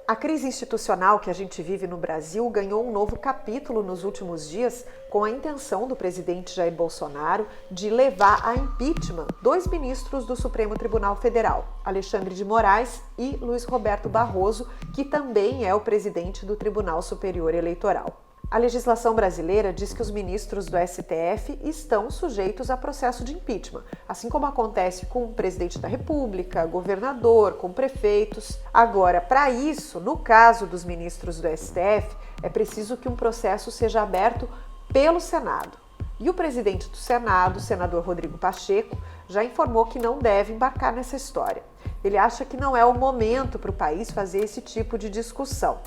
A crise institucional que a gente vive no Brasil ganhou um novo capítulo nos últimos dias com a intenção do presidente Jair Bolsonaro de levar a impeachment dois ministros do Supremo Tribunal Federal, Alexandre de Moraes e Luiz Roberto Barroso, que também é o presidente do Tribunal Superior Eleitoral. A legislação brasileira diz que os ministros do STF estão sujeitos a processo de impeachment, assim como acontece com o presidente da República, governador, com prefeitos. Agora, para isso, no caso dos ministros do STF, é preciso que um processo seja aberto pelo Senado. E o presidente do Senado, o senador Rodrigo Pacheco, já informou que não deve embarcar nessa história. Ele acha que não é o momento para o país fazer esse tipo de discussão.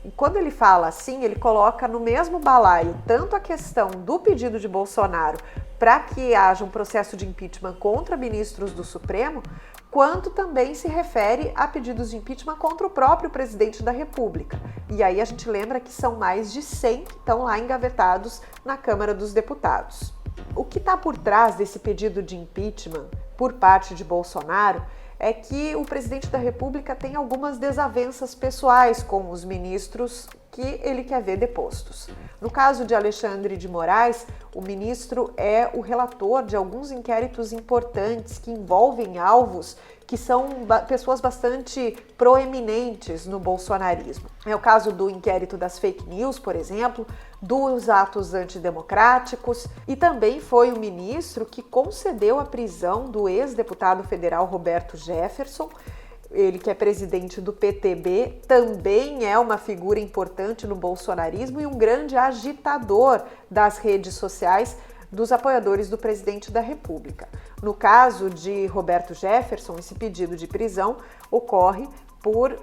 E quando ele fala assim, ele coloca no mesmo balaio tanto a questão do pedido de Bolsonaro para que haja um processo de impeachment contra ministros do Supremo, quanto também se refere a pedidos de impeachment contra o próprio presidente da República. E aí a gente lembra que são mais de 100 que estão lá engavetados na Câmara dos Deputados. O que está por trás desse pedido de impeachment por parte de Bolsonaro é que o presidente da República tem algumas desavenças pessoais com os ministros que ele quer ver depostos. No caso de Alexandre de Moraes, o ministro é o relator de alguns inquéritos importantes que envolvem alvos que são pessoas bastante proeminentes no bolsonarismo. É o caso do inquérito das fake news, por exemplo, dos atos antidemocráticos, e também foi o ministro que concedeu a prisão do ex-deputado federal Roberto Jefferson. Ele que é presidente do PTB, também é uma figura importante no bolsonarismo e um grande agitador das redes sociais dos apoiadores do presidente da República. No caso de Roberto Jefferson, esse pedido de prisão ocorre por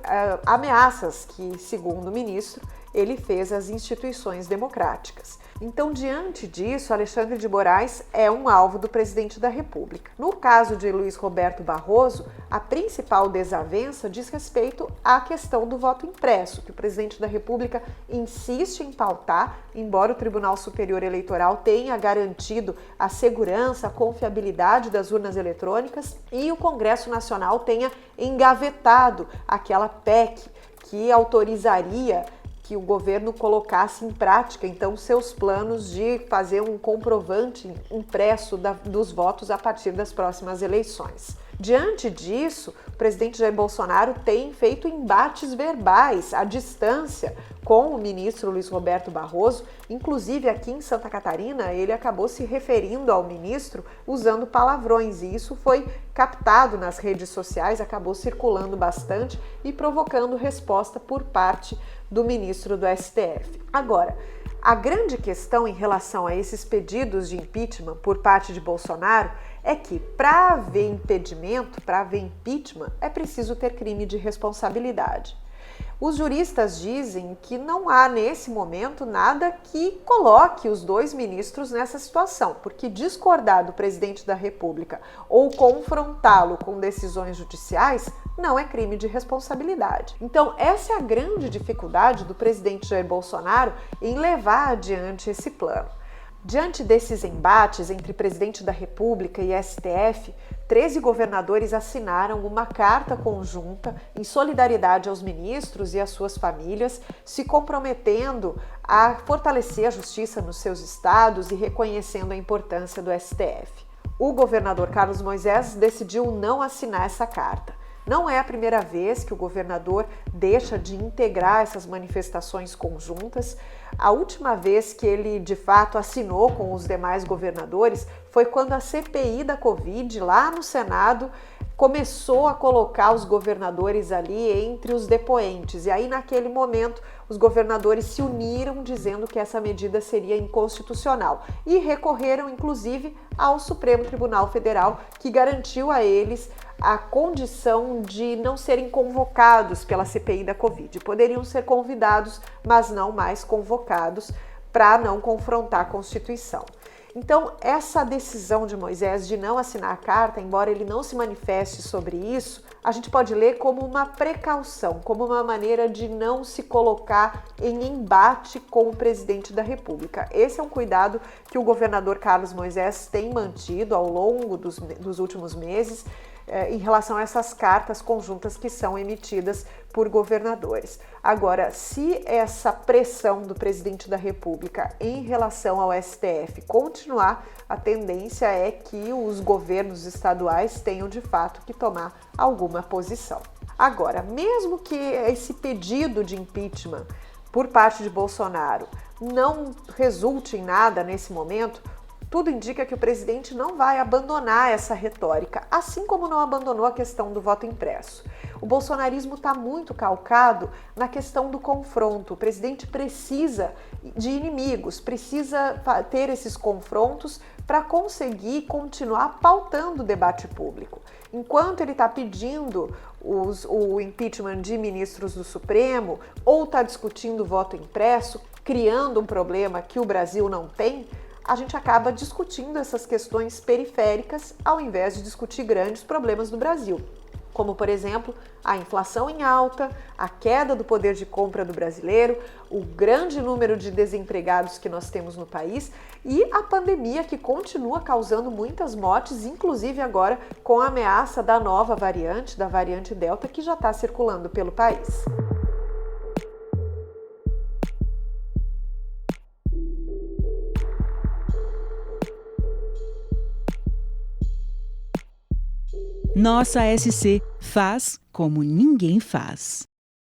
ameaças que, segundo o ministro, ele fez às instituições democráticas. Então, diante disso, Alexandre de Moraes é um alvo do presidente da República. No caso de Luiz Roberto Barroso, a principal desavença diz respeito à questão do voto impresso, que o presidente da República insiste em pautar, embora o Tribunal Superior Eleitoral tenha garantido a segurança, a confiabilidade das urnas eletrônicas e o Congresso Nacional tenha engavetado aquela PEC que autorizaria que o governo colocasse em prática, então, seus planos de fazer um comprovante impresso dos votos a partir das próximas eleições. Diante disso, o presidente Jair Bolsonaro tem feito embates verbais à distância com o ministro Luiz Roberto Barroso. Inclusive, aqui em Santa Catarina, ele acabou se referindo ao ministro usando palavrões, e isso foi captado nas redes sociais, acabou circulando bastante e provocando resposta por parte do ministro do STF. Agora, a grande questão em relação a esses pedidos de impeachment por parte de Bolsonaro é que, para haver impedimento, para haver impeachment, é preciso ter crime de responsabilidade. Os juristas dizem que não há, nesse momento, nada que coloque os dois ministros nessa situação, porque discordar do presidente da República ou confrontá-lo com decisões judiciais não é crime de responsabilidade. Então, essa é a grande dificuldade do presidente Jair Bolsonaro em levar adiante esse plano. Diante desses embates entre presidente da República e STF, 13 governadores assinaram uma carta conjunta em solidariedade aos ministros e às suas famílias, se comprometendo a fortalecer a justiça nos seus estados e reconhecendo a importância do STF. O governador Carlos Moisés decidiu não assinar essa carta. Não é a primeira vez que o governador deixa de integrar essas manifestações conjuntas. A última vez que ele, de fato, assinou com os demais governadores foi quando a CPI da Covid, lá no Senado, começou a colocar os governadores ali entre os depoentes. E aí, naquele momento, os governadores se uniram dizendo que essa medida seria inconstitucional e recorreram, inclusive, ao Supremo Tribunal Federal, que garantiu a eles a condição de não serem convocados pela CPI da Covid. Poderiam ser convidados, mas não mais convocados, para não confrontar a Constituição. Então, essa decisão de Moisés de não assinar a carta, embora ele não se manifeste sobre isso, a gente pode ler como uma precaução, como uma maneira de não se colocar em embate com o presidente da República. Esse é um cuidado que o governador Carlos Moisés tem mantido ao longo dos últimos meses, em relação a essas cartas conjuntas que são emitidas por governadores. Agora, se essa pressão do presidente da República em relação ao STF continuar, a tendência é que os governos estaduais tenham de fato que tomar alguma posição. Agora, mesmo que esse pedido de impeachment por parte de Bolsonaro não resulte em nada nesse momento, tudo indica que o presidente não vai abandonar essa retórica, assim como não abandonou a questão do voto impresso. O bolsonarismo está muito calcado na questão do confronto. O presidente precisa de inimigos, precisa ter esses confrontos para conseguir continuar pautando o debate público. Enquanto ele está pedindo o impeachment de ministros do Supremo ou está discutindo o voto impresso, criando um problema que o Brasil não tem, a gente acaba discutindo essas questões periféricas ao invés de discutir grandes problemas do Brasil, como, por exemplo, a inflação em alta, a queda do poder de compra do brasileiro, o grande número de desempregados que nós temos no país e a pandemia que continua causando muitas mortes, inclusive agora com a ameaça da nova variante, da variante Delta, que já está circulando pelo país. Nossa SC faz como ninguém faz.